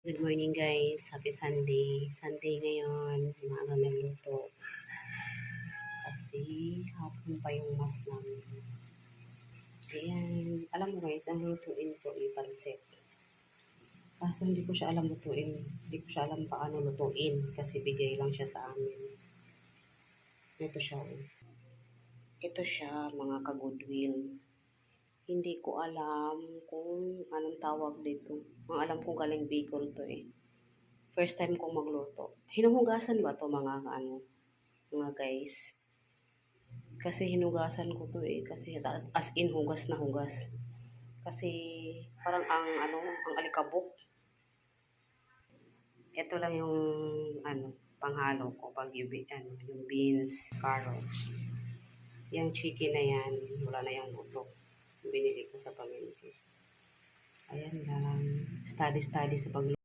Good morning guys, happy Sunday. Sunday ngayon, maaga nagluto. Kasi hapon pa yung mas namin. Ayan, alam mo guys, ang lutuin ko ay pansit. Kaso hindi ko siya alam lutuin. Hindi ko siya alam paano lutuin kasi bigay lang siya sa amin. Ito siya. Ito siya mga ka-goodwill. Hindi ko alam kung anong tawag dito. Ang alam ko galing Bicol to eh. First time kong magluto. Hinuhugasan ba to mga guys? Kasi hinugasan ko to eh. Kasi as in hugas na hugas. Kasi parang ang alikabok. Ito lang yung panghalo ko pag yung beans, carrots. Yung chicken na yan, wala na yung buto. Binili ko sa pamilya. Ayan lang. Study sa pagluto.